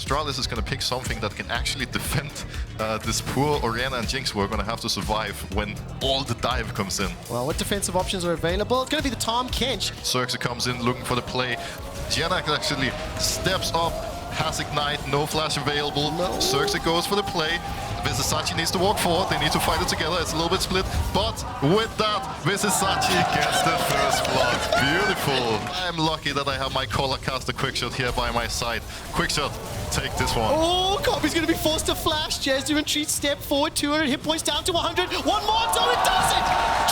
Astralis is going to pick something that can actually defend this poor Orianna and Jinx who are going to have to survive when all the dive comes in. Well, what defensive options are available? It's going to be the Tom Kench. Xerxes comes in looking for the play. Janak actually steps up, has Ignite, no flash available. No. Xerxes goes for the play. Vizisachi needs to walk forward, they need to fight it together, it's a little bit split, but with that, Vizisachi gets the first blood. Beautiful. I'm lucky that I have my Collar Caster Quickshot here by my side. Quickshot, take this one. Oh, Kobe's going to be forced to flash. Jezu and Treat step forward, 200 hit points down to 100. One more, so it does it!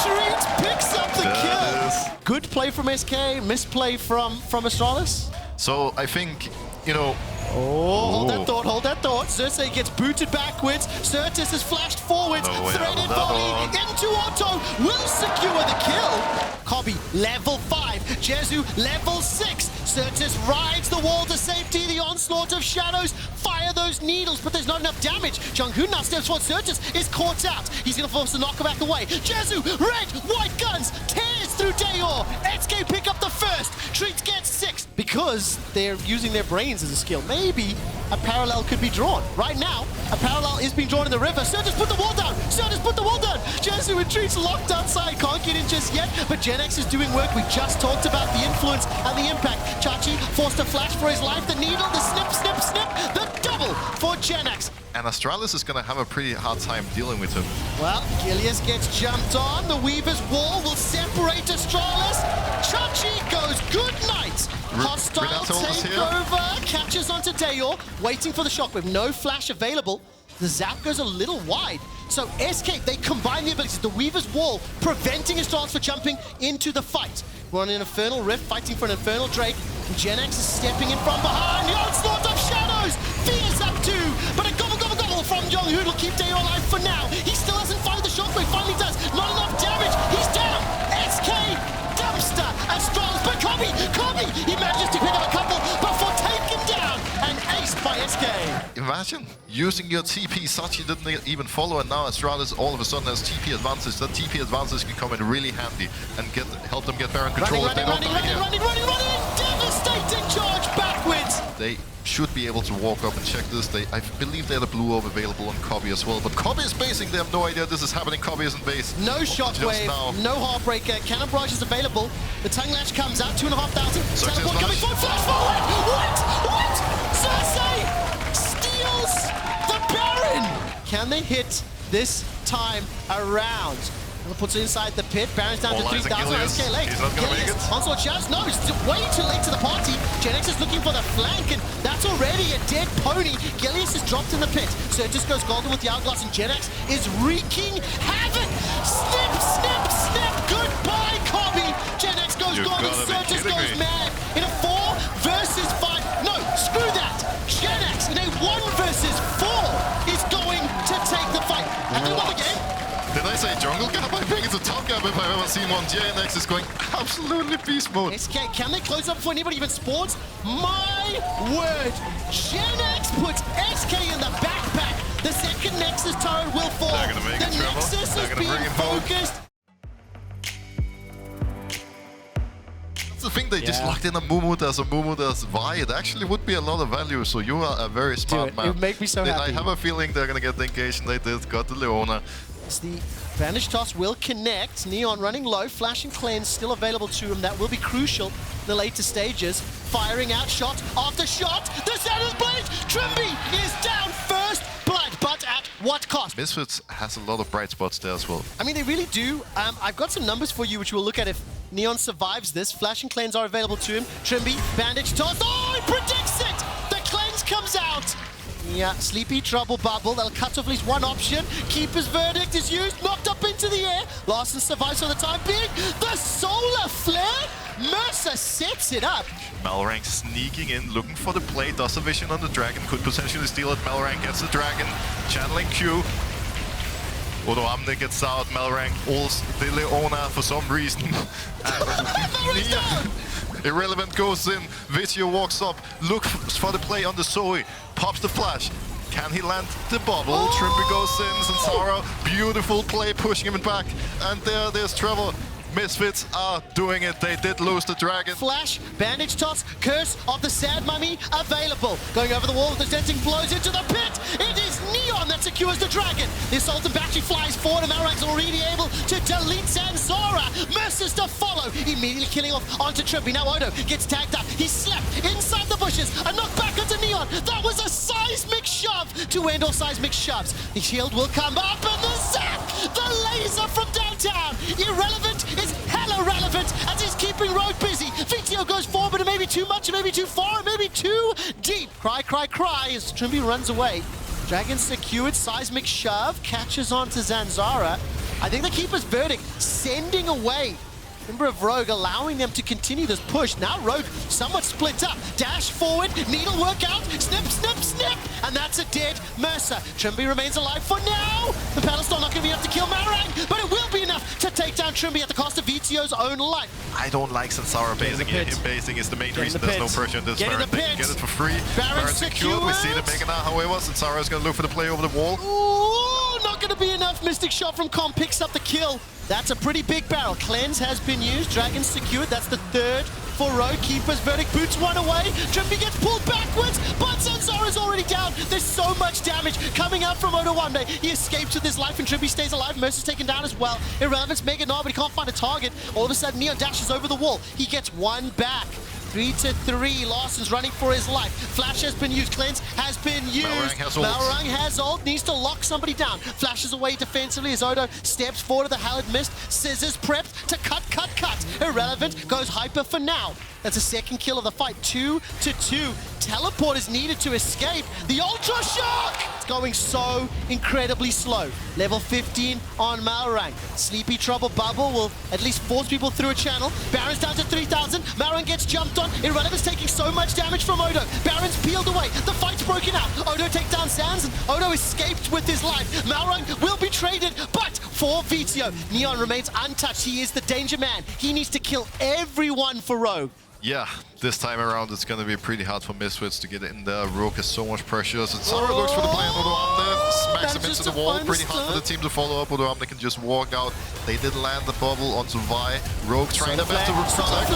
Treat picks up the kill. Good play from SK, misplay from Astralis. So I think, you know, hold that thought. Xerxes gets booted backwards. Certus is flashed forwards. Threaded volley into Auto. Will secure the kill. Kobe, level 5. Jezu, level 6. Certus rides the wall to safety. The onslaught of shadows. Fire those needles, but there's not enough damage. Junghoon now steps forward. Certus is caught out. He's going to force the knockback away. Jezu, red, white guns, tears through Dayor. SK pick up the first. Treat gets 6. Because they're using their brains as a skill. Maybe a parallel could be drawn. Right now, a parallel is being drawn in the river. Certus put the wall down. Certus put the wall down. Jezu and Treat's locked outside. Can't get in just yet, but Genex is doing work. We just talked about the influence and the impact. Chachi forced a flash for his life. The needle, the snip, snip, snip. The double for Genex. And Astralis is going to have a pretty hard time dealing with him. Well, Gilius gets jumped on. The Weaver's wall will separate Astralis. Chachi goes good night. Hostile takeover. Catches onto Dayor. Waiting for the shockwave. No flash available. The zap goes a little wide. So SK, they combine the abilities. The Weaver's wall preventing Astralis from jumping into the fight. We're on an Infernal Rift, fighting for an Infernal Drake. Genex is stepping in from behind. The onslaught of shadows. Fear's up too. But a gobble, gobble, gobble from Junghoon will keep Dayor alive for now. He still hasn't fired the shockwave. Finally does. Not enough damage. He's down. SK, dumpster. Astralis, but Kobe, he manages to pick up a couple before taken down and aced by SK. Imagine using your TP. Sachi didn't even follow, and now Astralis all of a sudden has TP advantage. That TP advantage can come in really handy and help them get Baron control. Running. Devastating charge backwards. They should be able to walk up and check this. I believe they had a blue orb available on Kobe as well, but Kobe is basing. They have no idea this is happening. Kobe isn't based. No shockwave, no Heartbreaker. Cannon Barrage is available. The Tongue Lash comes out, 2,500. Teleport coming forward, flash forward! What? Xerxes steals the Baron! Can they hit this time around? Puts it inside the pit. Baron's down to 3,000. SK late. He's not going to make it. Onslaught Chaz. No, it's way too late to the party. Genex is looking for the flank, and that's already a dead pony. Gilius is dropped in the pit. Certus goes golden with the Hourglass, and Genex is wreaking havoc. Snip, snip, snip. Goodbye, Kobe. Genex goes golden. Certus goes mad. In a 4 versus 5. No, screw that. Genex in a 1 versus 4 is going to take the fight. And they won the game. Did I say jungle gap? I think it's a top gap if I've ever seen one. JNX is going absolutely beast mode. SK, can they close up before anybody even spawns? My word! GenX puts SK in the backpack. The second Nexus turret will fall. They're gonna make the Nexus is being focused. That's the thing, they just locked in a Mumudas Vi. It actually would be a lot of value, so you are a very smart man. It would make me so happy. I have a feeling they're gonna get the engagement they did, got the Leona. The Vanish Toss will connect. Neon running low. Flash and Cleanse still available to him. That will be crucial in the later stages. Firing out shot after shot. The Santa's Blade! Trimby is down first blood, but at what cost? Misfits has a lot of bright spots there as well. I mean, they really do. I've got some numbers for you, which we'll look at if Neon survives this. Flash and Cleanse are available to him. Trimby, Bandage Toss. Oh, he predicts it! The Cleanse comes out. Yeah, Sleepy Trouble Bubble. They'll cut off at least one option. Keeper's Verdict is used, knocked up into the air. Larson survives for the time being. The Solar Flare. Mercer sets it up. Malrank sneaking in, looking for the play. Does a vision on the dragon, could potentially steal it. Malrank gets the dragon, channeling Q. Odo Amne gets out, Malrank ults the Leona for some reason. Irrelevant goes in, Vizio walks up, looks for the play on the Zoe, pops the flash. Can he land the bubble? Trimpy goes in, Sansara, beautiful play, pushing him back. And there's Trevor. Misfits are doing it. They did lose the dragon. Flash, bandage toss, curse of the sad mummy available. Going over the wall with the denting blows into the pit. It is Neon that secures the dragon. The assault and battery flies forward and Malrang's already able to delete Zanzara. Mercers to follow, immediately killing off onto Trimby. Now Odo gets tagged up. He's slapped inside the bushes. A knockback onto Neon. That was a seismic shove to end all seismic shoves. The shield will come up and the zap! The laser from downtown. Irrelevant is hella relevant as he's keeping Rogue busy. VTO goes forward, but it may be too much, it may be too far, it may be too deep. Cry, cry, cry as Trimby runs away. Dragon secured, seismic shove, catches onto Zanzara. I think the Keeper's verdict, sending away member of Rogue, allowing them to continue this push. Now Rogue somewhat split up. Dash forward, needle work out, snip, snip, snip, and that's a dead Mercer. Trimby remains alive for now. The Palestine not going to be enough to kill Malrang, but it will be enough to take down Trimby at the cost of VTO's own life. I don't like Zanzara basing here. Him basing is the main reason there's no pressure in this Baron. They can get it for free. Baron secured. We see the Mega now, however. Zanzara is going to look for the play over the wall. Ooh, not going to be enough. Mystic shot from Com picks up the kill. That's a pretty big barrel. Cleanse has been used. Dragon secured. That's the third for Rogue. Keeper's verdict boots one away. Trimby gets pulled backwards, but Zanzara's already down. There's so much damage coming out from Odo Wande. He escapes with his life and Trimby stays alive. Mercer's taken down as well. Irrelevance, Mega Gnar, but he can't find a target. All of a sudden, Neon dashes over the wall. He gets one back. 3-3, Larsson's running for his life. Flash has been used, Cleanse has been used. Malrang has ult, needs to lock somebody down. Flashes away defensively as Odo steps forward to the Hallowed Mist. Scissors prepped to cut. Irrelevant, goes hyper for now. That's a second kill of the fight, 2-2. Teleport is needed to escape. The Ultra Shock! It's going so incredibly slow. Level 15 on Malrang. Sleepy Trouble Bubble will at least force people through a channel. Baron's down to 3,000. Malrang gets jumped on. Irrelevant's taking so much damage from Odo. Baron's peeled away. The fight's broken out. Odo takes down Sans and Odo escaped with his life. Malrang will be traded, but for VTO, Neon remains untouched. He is the danger man. He needs to kill everyone for Rogue. Yeah, this time around it's going to be pretty hard for Misfits to get in there. Rogue has so much pressure. Zanzara looks for the play on Odo Wande, smacks him into the wall. Pretty hard for the team to follow up. Odo Wande can just walk out. They did land the bubble onto Vi. Rogue trying their best to protect.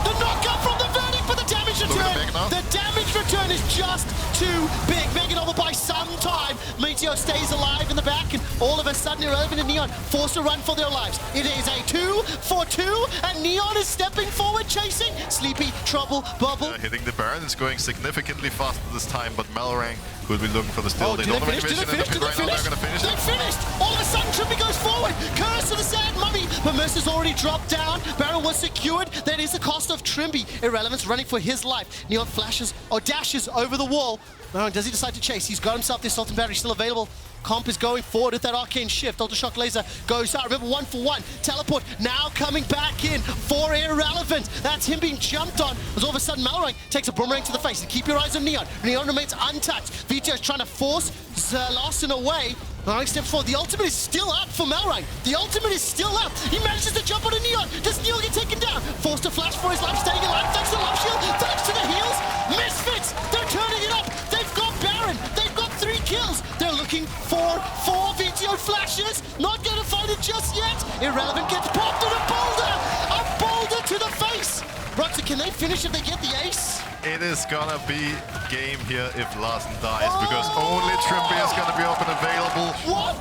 The knockout from the verdict, but the damage return. The damage return is just too big. Mega Gnar will buy some time. Meteor stays alive in the back, and all of a sudden Irrelevant and Neon forced to run for their lives. It is a 2-for-2, and Neon is stepping forward, chasing. Sleepy Trouble Bubble. Hitting the Baron is going significantly faster this time, but Malrang could be looking for the steal. They don't have any vision in the pit right now. They're going to finish it. They finished! All of a sudden, Trimby goes forward. Curse of the Sad Mummy. But Mercer's already dropped down. Baron was secured. That is the cost of Trimby. Irrelevance running for his life. Neon flashes or dashes over the wall. Does he decide to chase? He's got himself the assault and battery still available. Comp is going forward with that arcane shift. Ultra Shock Laser goes out. Remember, 1-for-1. Teleport now coming back in for Irrelevant. That's him being jumped on. As all of a sudden, Malrang takes a boomerang to the face. And keep your eyes on Neon. Neon remains untouched. VTO is trying to force Larson away. Malrang steps forward. The ultimate is still up for Malrang. The ultimate is still up. He manages to jump on a Neon. Does Neon get taken down? Forced to flash for his life, staying alive. Thanks to the love shield. Thanks to the heals. Misfits. They're turning it up. They've got Baron. They've got 3 kills. They're looking for 4 VTO flashes. Not going to find it just yet. Irrelevant gets popped on a boulder. A boulder to the face. Roxy, can they finish if they get the ace? It is gonna be game here if Larson dies, because only Trimby is gonna be up and available. What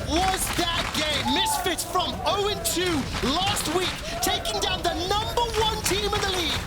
was that game? Misfits from 0-2 last week, taking down the #1 team in the league.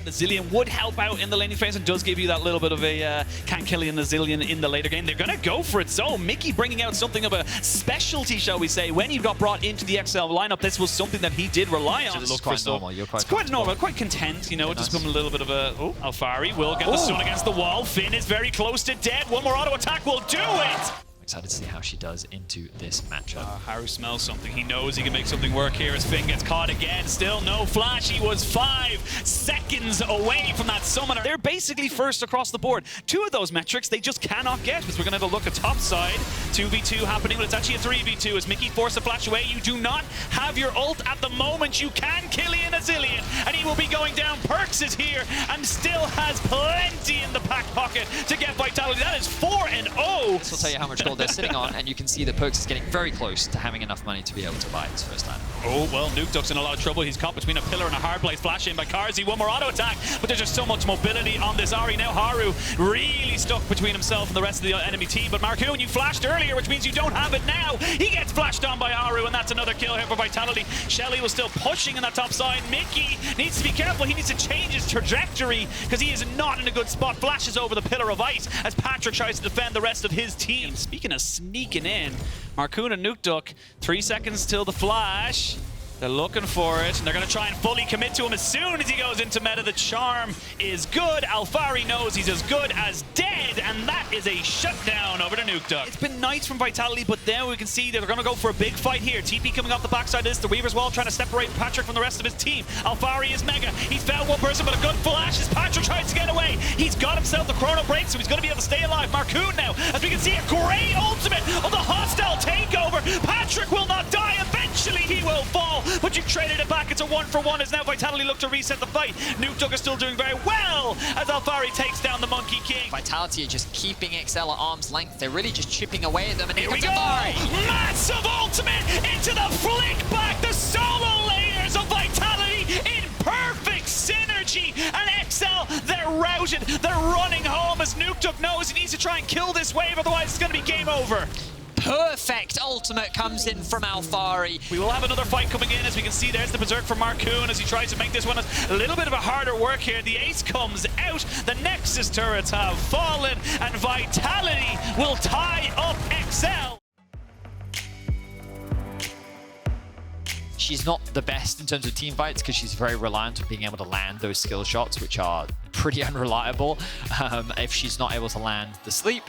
The Zillion would help out in the laning phase and does give you that little bit of a can't kill in the Zillion in the later game. They're going to go for it. So Mickey bringing out something of a specialty, shall we say. When he got brought into the XL lineup, this was something that he did rely on. It looks quite normal. You're quite it's quite normal, quite content, you know, just becoming a little bit of a... Oh, Alfari will get the stun against the wall. Finn is very close to dead. One more auto attack will do it. Excited to see how she does into this matchup. Haru smells something. He knows he can make something work here as Finn gets caught again. Still no flash. He was 5 seconds away from that summoner. They're basically first across the board. 2 of those metrics they just cannot get, because we're going to have a look at top side. 2v2 happening, but it's actually a 3v2 as Mickey forced a flash away. You do not have your ult at the moment. You can kill in a Zillion, and he will be going down. Perks is here and still has plenty in the back pocket to get vitality. That is 4-0. This will tell you how much gold they're sitting on, and you can see that Perks is getting very close to having enough money to be able to buy his first item. Oh, well, Nukeduck's in a lot of trouble. He's caught between a pillar and a hard place. Flash in by Karzi. One more auto attack, but there's just so much mobility on this Ahri. Now Haru really stuck between himself and the rest of the enemy team. But Marcoon, you flashed earlier, which means you don't have it now. He gets flashed on by Haru, and that's another kill here for Vitality. Shelly was still pushing in that top side. Mickey needs to be careful. He needs to change his trajectory because he is not in a good spot. Flashes over the pillar of ice as Patrick tries to defend the rest of his team. Speaking of sneaking in, Marcoon and Nukeduck, 3 seconds till the flash. They're looking for it, and they're going to try and fully commit to him as soon as he goes into meta. The charm is good. Alfari knows he's as good as dead, and that is a shutdown over to Nukeduck. It's been nice from Vitality, but then we can see that they're going to go for a big fight here. TP coming off the backside of this. The Weaver's Wall trying to separate Patrick from the rest of his team. Alfari is mega. He's found one person, but a good flash as Patrick tries to get away. He's got himself the chrono break, so he's going to be able to stay alive. Marcoon now, as we can see, a great ultimate of the hostile takeover. Patrick will not die. Eventually, he will fall. But you traded it back. It's a 1-for-1 as now Vitality look to reset the fight. Nukeduck is still doing very well as Alfari takes down the Monkey King. Vitality are just keeping XL at arm's length. They're really just chipping away at them. And Here we go! Alfari. Massive ultimate into the flick back. The solo layers of Vitality in perfect synergy. And XL, they're routed. They're running home as Nukeduck knows he needs to try and kill this wave. Otherwise, it's going to be game over. Perfect ultimate comes in from Alfari. We will have another fight coming in. As we can see, there's the Berserk from Marcoon as he tries to make this one a little bit of a harder work here. The ace comes out. The Nexus turrets have fallen, and Vitality will tie up XL. She's not the best in terms of team fights because she's very reliant on being able to land those skill shots, which are pretty unreliable if she's not able to land the sleep.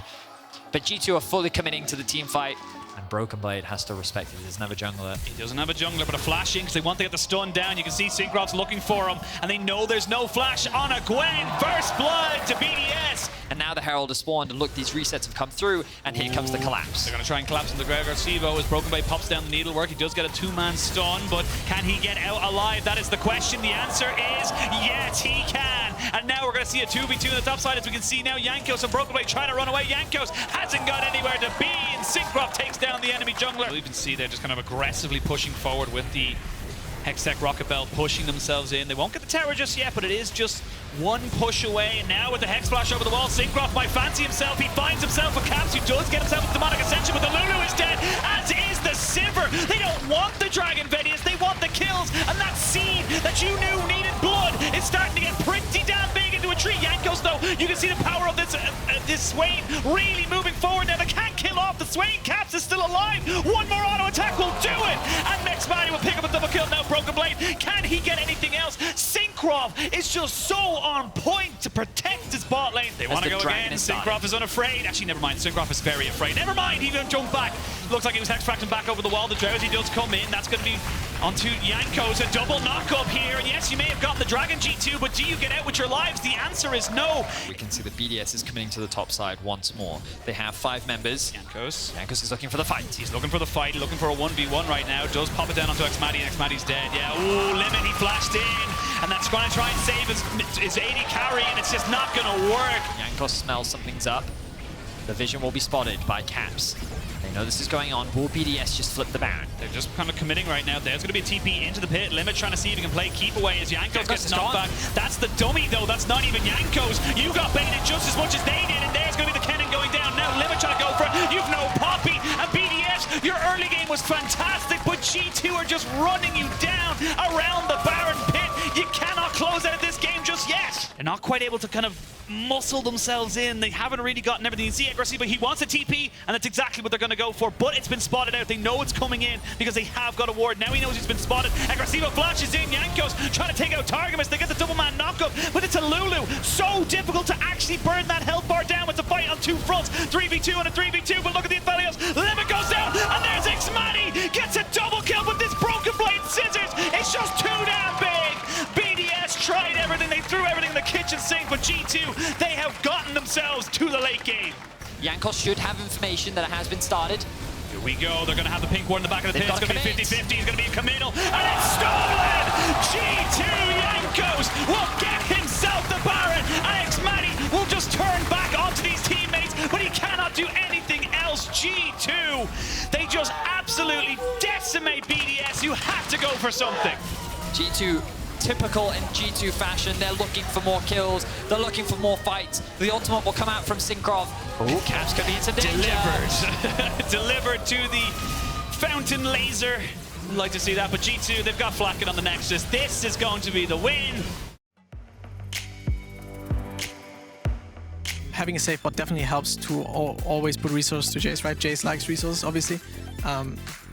But G2 are fully committing to the team fight, and Broken Blade has to respect it. He doesn't have a jungler. He doesn't have a jungler, but a flash in because they want to get the stun down. You can see Syncroft's looking for him, and they know there's no flash on a Gwen. First blood to BDS. And now the Herald has spawned, and look, these resets have come through, and here comes the collapse. They're going to try and collapse into the Gregor Sivo as Broken Blade pops down the needlework. He does get a 2-man stun, but can he get out alive? That is the question. The answer is yes, he can. And now we're going to see a 2v2 on the top side. As we can see now, Jankos and Broken Blade trying to run away. Jankos hasn't got anywhere to be, and Syncroft takes down the enemy jungler. You'll even see they're just kind of aggressively pushing forward with the Hextech Rocket Bell pushing themselves in. They won't get the tower just yet, but it is just one push away. And now with the Hex Flash over the wall, Syncroft might fancy himself. He finds himself a Caps who does get himself a Demonic Ascension, but the Lulu is dead, as is the Sivir. They don't want the Dragon Vedius, they want the kills, and that seed that you knew needed blood is starting to get pretty damn big into a tree. Yankos, though, you can see the power of this Swain really moving forward. Now they can't kill off the Swain. Caps is still alive. One more auto attack will do it, and Mexmani will pick up a double kill. Now Broken Blade, can he get anything else? Syncroft is just so on point to protect his bot lane. They want to go again. Syncroft is unafraid. Actually, never mind. Syncroft is very afraid. Never mind. He won't jump back. Looks like he was hexpracting back over the wall. The Drowsy does come in. That's going to be onto Jankos. A double knock-up here. And yes, you may have gotten the Dragon G2, but do you get out with your lives? The answer is no. We can see the BDS is coming to the top side once more. They have 5 members. Jankos is looking for the fight. He's looking for the fight, looking for a 1v1 right now. Does pop it down onto Xmadi, and Xmadi's dead. Yeah, ooh, Limit, he flashed in. And that's going to try and save his 80 carry, and it's just not going to work. Jankos smells something's up. The vision will be spotted by Caps. They know this is going on. Will BDS just flip the Baron? They're just kind of committing right now. There's going to be a TP into the pit. Limit trying to see if he can play keep away as Jankos gets knocked back. That's the dummy, though. That's not even Jankos. You got baited just as much as they did, and there's going to be the cannon going down. Now Limit trying to go for it. You've no Poppy, and BDS, your early game was fantastic, but G2 are just running you down around the Baron pit. You cannot close out of this game just yet. They're not quite able to kind of muscle themselves in. They haven't really gotten everything. You see Aggressivo, he wants a TP, and that's exactly what they're going to go for, but it's been spotted out. They know it's coming in because they have got a ward. Now he knows he's been spotted. Aggressivo flashes in. Jankos trying to take out Targamas. They get the double man knockup, but it's a Lulu. So difficult to actually burn that health bar down with the fight on 2 fronts. 3v2 and a 3v2, but look at the Aphelios. Limit goes down, and there's Xmadi. Gets a double kill, but this Broken Blade scissors, it's just too damn big. BDS tried everything. They threw everything in the kitchen sink, but G2, they have gotten themselves to the late game. Jankos should have information that it has been started. Here we go. They're going to have the pink ward in the back of the pit. It's going to be 50-50. It's going to be a committal. And it's stolen! G2 Jankos will get himself the Baron. And Xmadi will just turn back onto these teammates, but he cannot do anything else. G G2. They just absolutely decimate BDS. You have to go for something. G2, typical in G2 fashion, they're looking for more kills, they're looking for more fights. The ultimate will come out from Synkrov. Oh, Caps could be in some danger. Delivered. Delivered to the Fountain Laser. I'd like to see that, but G2, they've got Flacken on the Nexus. This is going to be the win. Having a safe bot definitely helps to always put resources to Jace, right? Jace likes resources, obviously.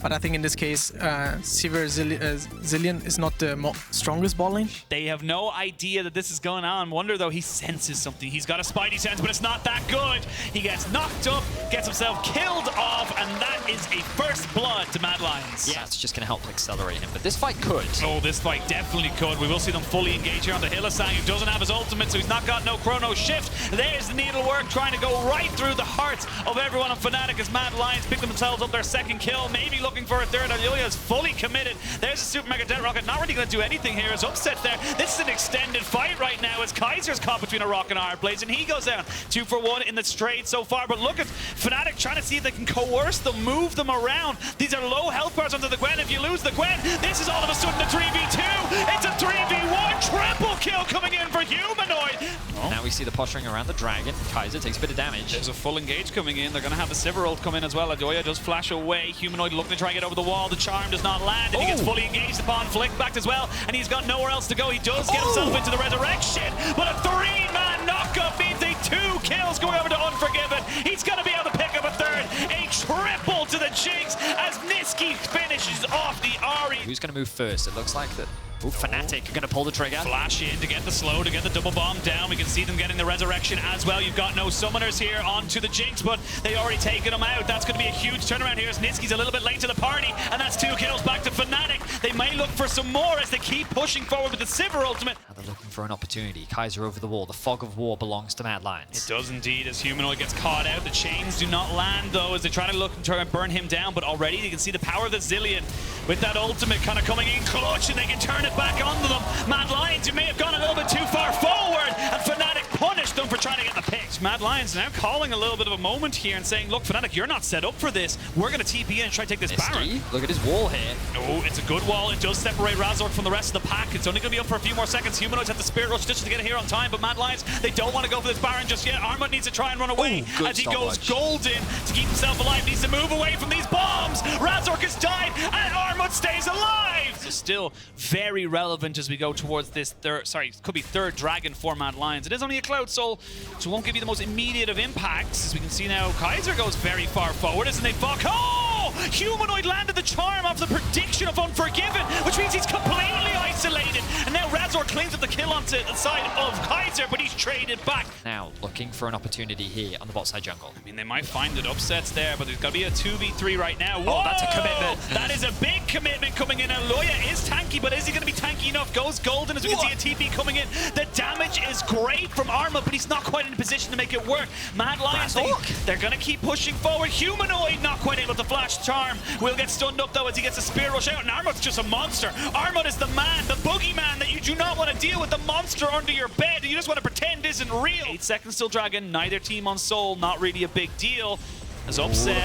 But I think in this case, Sivir Zilean is not the strongest bot lane. They have no idea that this is going on. Wonder, though, he senses something. He's got a spidey sense, but it's not that good. He gets knocked up, gets himself killed off, and that is a first blood to Mad Lions. Yeah, it's just going to help accelerate him, but this fight could. Oh, this fight definitely could. We will see them fully engage here on the Hylissang, who doesn't have his ultimate, so he's not got no chrono shift. There's the needlework trying to go right through the hearts of everyone on Fnatic as Mad Lions pick themselves up their second kill, maybe looking for a third. Alioya is fully committed. There's a Super Mega Death Rocket, not really going to do anything here. As upset there. This is an extended fight right now as Kaiser's caught between a rock and a hard place, and he goes down 2 for 1 in the straight so far. But look at Fnatic trying to see if they can coerce them, move them around. These are low health bars onto the Gwen. If you lose the Gwen, this is all of a sudden a 3v2. It's a 3v1. Triple kill coming in for Humanoid. Oh. Now we see the posturing around the dragon. Kaiser takes a bit of damage. There's a full engage coming in. They're going to have the Sivir ult come in as well. Alioya does flash away. Humanoid looking to try and get over the wall. The charm does not land, and he gets fully engaged upon flick back as well, and he's got nowhere else to go. He does get himself into the resurrection, but a 3-man knockup means a 2 kills going over to Unforgiven. He's going to be able to pick up a third. A triple to the Jinx as Niski finishes off the Ahri. Who's going to move first? It looks like that. Ooh, Fnatic are going to pull the trigger. Flash in to get the slow, to get the double bomb down. We can see them getting the resurrection as well. You've got no summoners here onto the Jinx, but they already taken them out. That's going to be a huge turnaround here as Niski's a little bit late to the party, and that's 2 kills back to Fnatic. They may look for some more as they keep pushing forward with the Sivir ultimate. Now they're looking for an opportunity. Kaiser over the wall. The fog of war belongs to Mad Lions. It does indeed as Humanoid gets caught out. The chains do not land though as they try to look and try and burn him down, but already you can see the power of the Zilean with that ultimate kind of coming in clutch, and they can turn it back onto them. Mad Lions, who may have gone a little bit too far forward, and Fnatic punished them for trying to get the pick. Mad Lions now calling a little bit of a moment here and saying, look, Fnatic, you're not set up for this. We're going to TP in and try to take this Baron. Look at his wall here. Oh, it's a good wall. It does separate Razork from the rest of the pack. It's only going to be up for a few more seconds. Humanoids have the Spirit Rush just to get it here on time, but Mad Lions, they don't want to go for this Baron just yet. Armut needs to try and run away as he goes golden to keep himself alive. Needs to move away from these bombs. Razork has died, and Armut stays alive. So still very relevant as we go towards this third dragon for Mad Lions. It is only a Cloud Soul, so it won't give you the most immediate of impacts. As we can see now, Kaiser goes very far forward, isn't he? Fuck! Oh! Humanoid landed the charm off the prediction of Unforgiven, which means he's completely isolated. And now Razor cleans up the kill onto the side of Kaiser, but he's traded back. Now looking for an opportunity here on the bot side jungle. I mean, they might find it upsets there, but there's got to be a 2v3 right now. Whoa! Oh, that's a commitment. That is a big commitment coming in. Alioya is tanky, but is he going to be tanky enough? Goes golden as we can see a TP coming in. The damage is great from Armut, but he's not quite in a position to make it work. Mad Lions, they're going to keep pushing forward. Humanoid not quite able to flash charm. Will get stunned up though as he gets a spear rush out, and Armut's just a monster. Armut is the man, the boogeyman that you do not want to deal with, the monster under your bed. You just want to pretend isn't real. 8 seconds till Dragon, neither team on Soul, not really a big deal. As upset.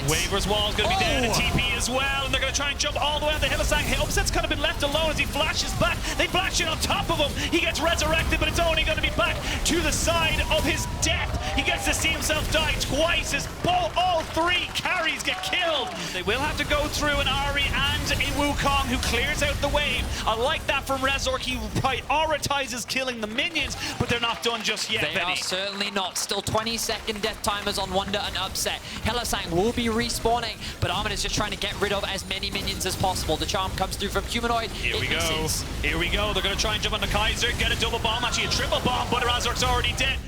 Waver's wall is going to be down to TP as well, and they're going to try and jump all the way on the Hylissang. Hey, Upset's kind of been left alone as he flashes back. They flash in on top of him. He gets resurrected, but it's only going to be back to the side of his death. He gets to see himself die twice as all 3 carries get killed. They will have to go through an Ahri and a Wukong who clears out the wave. I like that from Razork. He prioritizes killing the minions, but they're not done just yet, They are certainly not. Still 20-second death timers on Wonder and Upset. Hylissang will be respawning, but Armut is just trying to get rid of as many minions as possible. The charm comes through from Humanoid. Here we go. Here we go. They're going to try and jump on the Kaiser, get a double bomb, actually a triple bomb, but Razork's already dead.